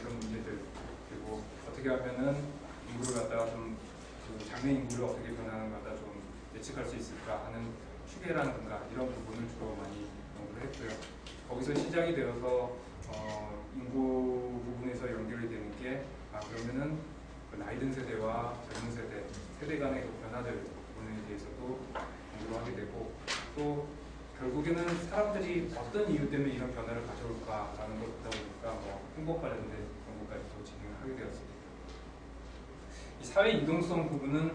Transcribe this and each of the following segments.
이런 문제들, 그리고 어떻게 하면은 인구를 갖다가 좀그 장래 인구를 어떻게 변하는 갖다 좀 예측할 수 있을까 하는 추계라든가 이런 부분을 주로 많이 연구를 했고요. 거기서 시작이 되어서 인구 부분에서 연결이 되는 게 그러면은 그 나이 든 세대와 젊은 세대 간의 그 변화들 부분에 대해서도 연구를 하게 되고, 또 결국에는 사람들이 어떤 이유 때문에 이런 변화를 가져올까라는 걸 보다 보니까 행복 관련된 연구까지도 진행을 하게 되었습니다. 이 사회 이동성 부분은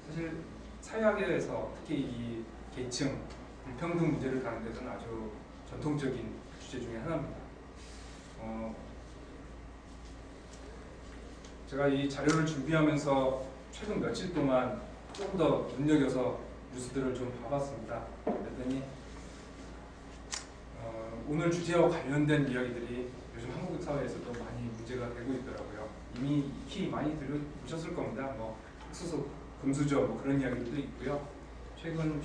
사실 사회학에서 특히 이 계층, 불평등 문제를 다루는 데서는 아주 전통적인 주제 중에 하나입니다. 제가 이 자료를 준비하면서 최근 며칠 동안 조금 더 눈여겨서 뉴스들을 좀 봐봤습니다. 그랬더니 오늘 주제와 관련된 이야기들이 요즘 한국 사회에서도 많이 문제가 되고 있더라고요. 이미 익히 많이 들으셨을 겁니다. 흑수소, 금수저 그런 이야기들도 있고요. 최근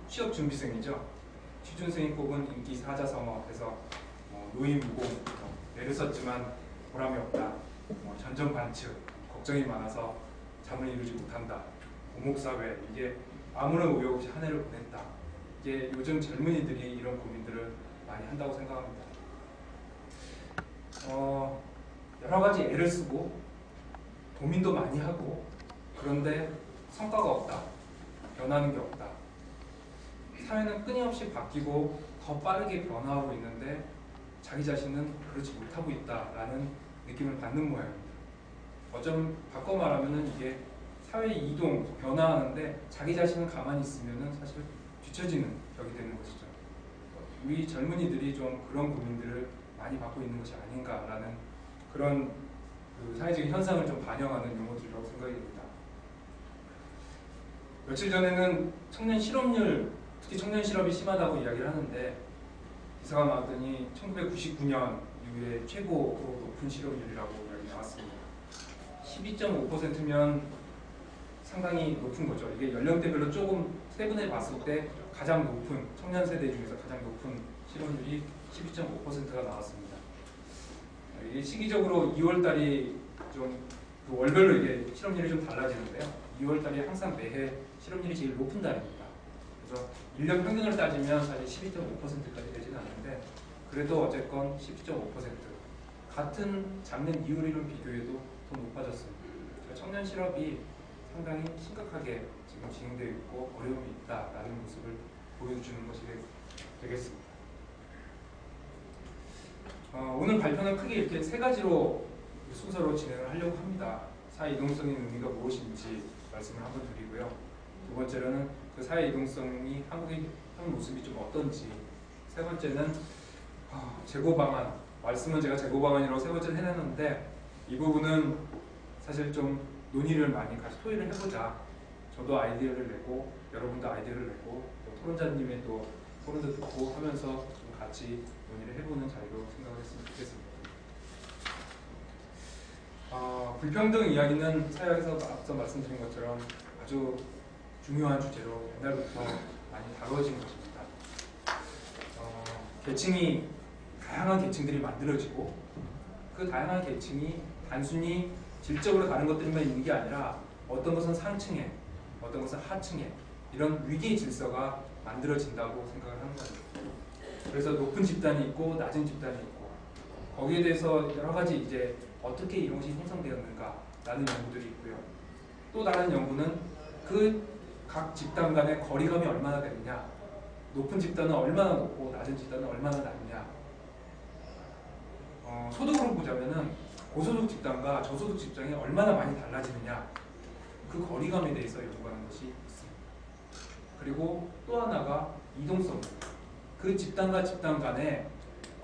취업 준비생이죠. 취준생이 꼽은 인기 사자성어에서 노인무공, 애를 썼지만 보람이 없다, 전전반측, 걱정이 많아서 잠을 이루지 못한다, 오목사회, 이게 아무런 의욕 없이 한 해를 보냈다. 이게 요즘 젊은이들이 이런 고민들을 많이 한다고 생각합니다. 여러 가지 애를 쓰고 고민도 많이 하고, 그런데 성과가 없다, 변하는 게 없다. 사회는 끊임없이 바뀌고 더 빠르게 변화하고 있는데 자기 자신은 그렇지 못하고 있다라는 느낌을 받는 모양입니다. 어쩜 바꿔 말하면은 이게 사회 이동, 변화하는데 자기 자신은 가만히 있으면은 사실 뒤처지는 격이 되는 것이죠. 우리 젊은이들이 좀 그런 고민들을 많이 받고 있는 것이 아닌가라는 그런 그 사회적인 현상을 좀 반영하는 용어들이라고 생각이 됩니다. 며칠 전에는 청년 실업률, 특히 청년 실업이 심하다고 이야기를 하는데, 기사가 나왔더니 1999년 이후에 최고 높은 실업률이라고 이야기 나왔습니다. 12.5%면 상당히 높은 거죠. 이게 연령대별로 조금 세분해 봤을 때 가장 높은, 청년 세대 중에서 가장 높은 실업률이 12.5%가 나왔습니다. 이게 시기적으로 2월달이 좀 그 월별로 이게 실업률이 좀 달라지는데요. 2월달이 항상 매해 실업률이 제일 높은 달입니다. 그래서 1년 평균을 따지면 사실 12.5%까지 되지는 않는데, 그래도 어쨌건 12.5%, 같은 작년 2월이랑 비교해도 더 높아졌습니다. 그러니까 청년 실업이 상당히 심각하게 지금 진행되어 있고 어려움이 있다라는 모습을 보여주는 것이 되겠습니다. 오늘 발표는 크게 이렇게 세 가지로 순서로 진행을 하려고 합니다. 사회 이동성의 의미가 무엇인지 말씀을 한번 드리고요. 두 번째로는 그 사회 이동성이 한국의 현 모습이 좀 어떤지, 세 번째는 재고 방안, 말씀은 제가 재고 방안이라고 세 번째를 해냈는데, 이 부분은 사실 좀 논의를 많이 같이 토의를 해보자. 저도 아이디어를 내고 여러분도 아이디어를 내고 또 토론자님의 또 토론도 듣고 하면서 좀 같이 논의를 해보는 자리로 생각을 했으면 좋겠습니다. 불평등 이야기는 사회학에서 앞서 말씀드린 것처럼 아주 중요한 주제로 옛날부터 많이 다뤄진 것입니다. 계층이, 다양한 계층들이 만들어지고, 그 다양한 계층이 단순히 질적으로 다른 것들만 있는 게 아니라 어떤 것은 상층에, 어떤 것은 하층에, 이런 위계의 질서가 만들어진다고 생각을 하는 거죠. 그래서 높은 집단이 있고 낮은 집단이 있고, 거기에 대해서 여러 가지 이제 어떻게 이런 것이 형성되었는가라는 연구들이 있고요. 또 다른 연구는 그 각 집단 간의 거리감이 얼마나 되느냐, 높은 집단은 얼마나 높고 낮은 집단은 얼마나 낮냐. 소득으로 보자면은 고소득 집단과 저소득 집단이 얼마나 많이 달라지느냐, 그 거리감에 대해서 연구하는 것이 있습니다. 그리고 또 하나가 이동성, 그 집단과 집단 간의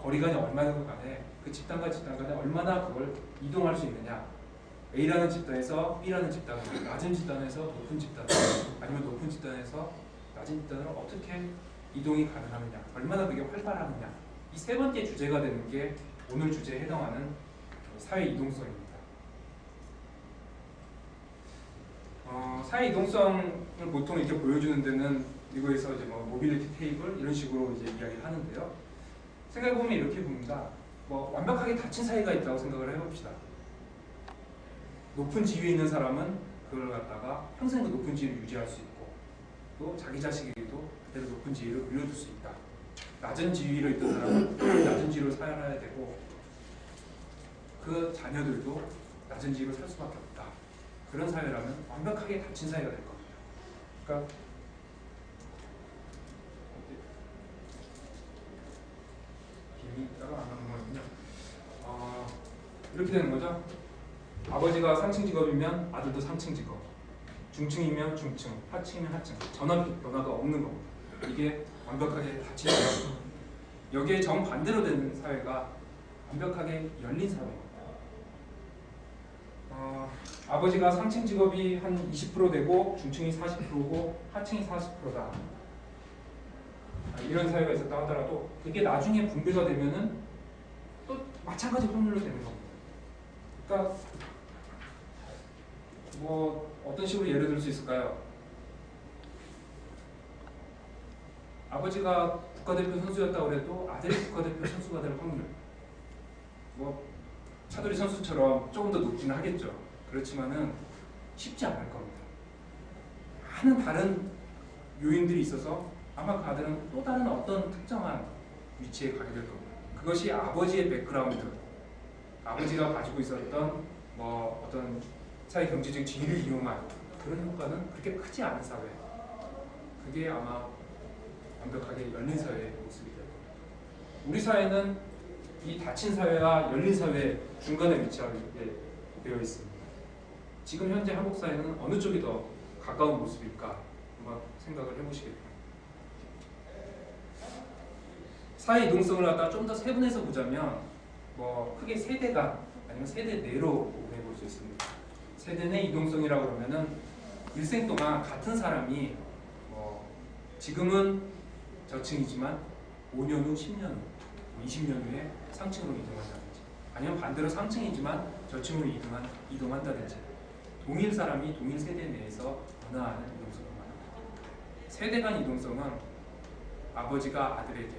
거리감이 얼마나 간에 그 집단과 집단 간에 얼마나 그걸 이동할 수 있느냐. A라는 집단에서 B라는 집단으로, 낮은 집단에서 높은 집단, 아니면 높은 집단에서 낮은 집단으로 어떻게 이동이 가능하느냐, 얼마나 그게 활발하느냐. 이 세 번째 주제가 되는 게 오늘 주제에 해당하는 사회 이동성입니다. 사회 이동성을 보통 이렇게 보여주는 데는 미국에서 이제 모빌리티 테이블 이런 식으로 이제 이야기를 하는데요. 생각해보면 이렇게 봅니다. 뭐 완벽하게 닫힌 사회가 있다고 생각을 해봅시다. 높은 지위에 있는 사람은 그걸 갖다가 평생 그 높은 지위를 유지할 수 있고 또 자기 자식에게도 그대로 높은 지위를 물려줄 수 있다. 낮은 지위로 있던 사람은 낮은 지위로 살아야 되고 그 자녀들도 낮은 지위로 살 수밖에 없다. 그런 사회라면 완벽하게 닫힌 사회가 될 겁니다. 그러니까 길이 따로 안 하는 거군요. 이렇게 되는 거죠. 아버지가 상층 직업이면 아들도 상층 직업, 중층이면 중층, 하층이면 하층, 전원 변화가 없는 겁니다. 이게 완벽하게 닫힌 사회. 여기에 정반대로 되는 사회가 완벽하게 열린 사회입니다. 아버지가 상층 직업이 한 20% 되고 중층이 40%고 하층이 40%다. 이런 사회가 있었다 하더라도 그게 나중에 분배가 되면은 또 마찬가지 확률로 되는 겁니다. 그러니까 뭐 어떤 식으로 예를 들 수 있을까요? 아버지가 국가대표 선수였다고 해도 아들이 국가대표 선수가 될 확률 뭐 차돌이 선수처럼 조금 더 높기는 하겠죠. 그렇지만은 쉽지 않을 겁니다. 많은 다른 요인들이 있어서 아마 그 아들은 또 다른 어떤 특정한 위치에 가게 될 겁니다. 그것이 아버지의 백그라운드, 아버지가 가지고 있었던 뭐 어떤 사회 경제적 지위를 이용한 그런 효과는 그렇게 크지 않은 사회. 그게 아마 완벽하게 열린 사회의 모습이 될 겁니다. 우리 사회는 이 닫힌 사회와 열린 사회 중간에 위치하게 되어 있습니다. 지금 현재 한국 사회는 어느 쪽이 더 가까운 모습일까 한번 생각을 해보시기 바랍니다. 사회 이동성을 갖다 좀 더 세분해서 보자면 뭐 크게 세대간 아니면 세대 내로 구분해 볼 수 있습니다. 세대 내 이동성이라고 그러면은 일생 동안 같은 사람이 지금은 저층이지만 5년 후, 10년 후, 20년 후에 상층으로 이동한다든지 아니면 반대로 상층이지만 저층으로 이동한다든지 동일 사람이 동일 세대 내에서 변화하는 이동성을 말합니다. 세대 간 이동성은 아버지가 아들에게,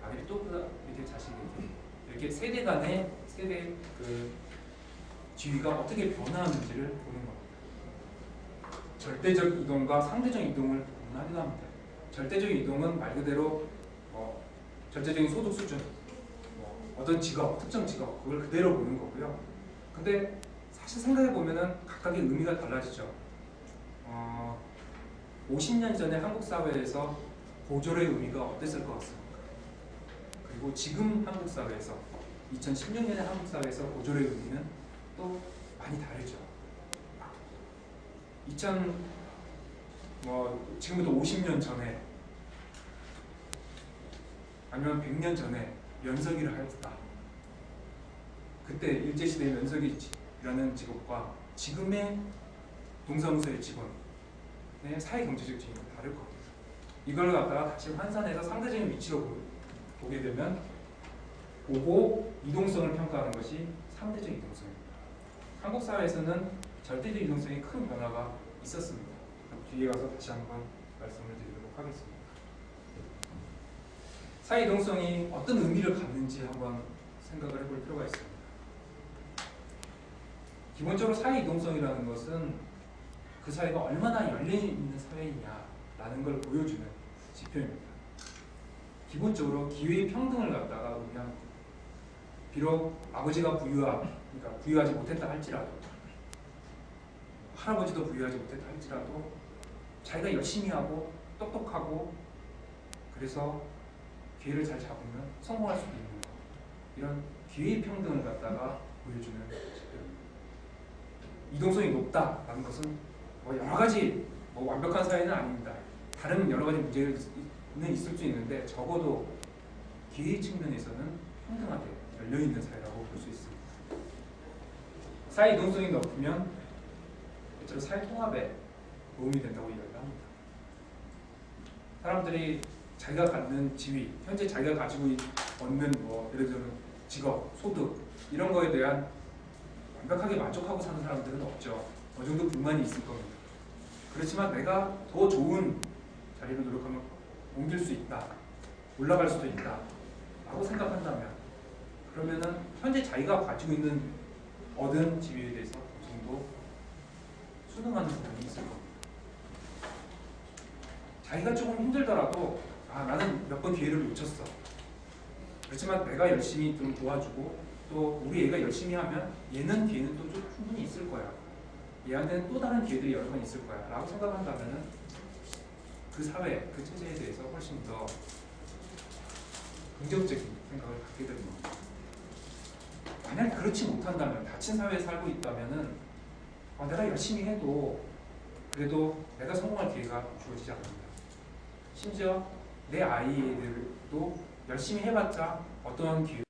아들이 또 그 밑에 자식에게 이렇게 세대 간의 세대 그 지위가 어떻게 변화하는지를 보는 겁니다. 절대적 이동과 상대적 이동을 구분하기도 합니다. 절대적 이동은 말 그대로 절대적인 소득 수준, 어떤 직업, 특정 직업 그걸 그대로 보는 거고요. 근데 사실 생각해 보면은 각각의 의미가 달라지죠. 50년 전에 한국 사회에서 고졸의 의미가 어땠을 것 같습니까? 그리고 지금 한국 사회에서 2016년의 한국 사회에서 고졸의 의미는 또 많이 다르죠. 지금부터 50년 전에 아니면 100년 전에 면석이를 했다. 그때 일제시대의 면석이라는 직업과 지금의 동사무소의 직원의 사회경제적 지위가 다를 겁니다. 이걸 갖다가 다시 환산해서 상대적인 위치로 보게 되면 보고 이동성을 평가하는 것이 상대적 이동성입니다. 한국 사회에서는 절대적 이동성이 큰 변화가 있었습니다. 뒤에 가서 다시 한번 말씀을 드리도록 하겠습니다. 사회 이동성이 어떤 의미를 갖는지 한번 생각을 해볼 필요가 있습니다. 기본적으로 사회 이동성이라는 것은 그 사회가 얼마나 열려 있는 사회이냐라는 걸 보여주는 지표입니다. 기본적으로 기회의 평등을 갖다가 의미합니다. 비록 아버지가 부유하지 못했다 할지라도 할아버지도 부유하지 못했다 할지라도 자기가 열심히 하고 똑똑하고 그래서 기회를 잘 잡으면 성공할 수도 있는 것. 이런 기회의 평등을 갖다가 보여주는 지표입니다. 이동성이 높다라는 것은 여러 가지 완벽한 사회는 아닙니다. 다른 여러 가지 문제는 있을 수 있는데 적어도 기회의 측면에서는 평등하게 열려있는 사회라고 볼 수 있습니다. 사회 이동성이 높으면 실제로 사회 통합에 도움이 된다고 이야기합니다. 사람들이 자기가 갖는 지위, 현재 자기가 가지고 얻는 예를 들면 직업, 소득 이런 거에 대한 완벽하게 만족하고 사는 사람들은 없죠. 어느 정도 불만이 있을 겁니다. 그렇지만 내가 더 좋은 자리를 노력하면 옮길 수 있다, 올라갈 수도 있다 라고 생각한다면 그러면은 현재 자기가 가지고 있는 얻은 지위에 대해서 어느 정도 순응하는 부분이 있을 겁니다. 자기가 조금 힘들더라도 나는 몇 번 기회를 놓쳤어. 그렇지만 내가 열심히 좀 도와주고 또 우리 애가 열심히 하면 얘는 기회는 또 좀 충분히 있을 거야. 얘한테는 또 다른 기회들이 여러 번 있을 거야 라고 생각한다면은 그 사회, 그 체제에 대해서 훨씬 더 긍정적인 생각을 갖게 되는 겁니다. 만약 그렇지 못한다면, 닫힌 사회에 살고 있다면은 내가 열심히 해도 그래도 내가 성공할 기회가 주어지지 않는다. 심지어 내 아이들도 열심히 해봤자 어떤 기회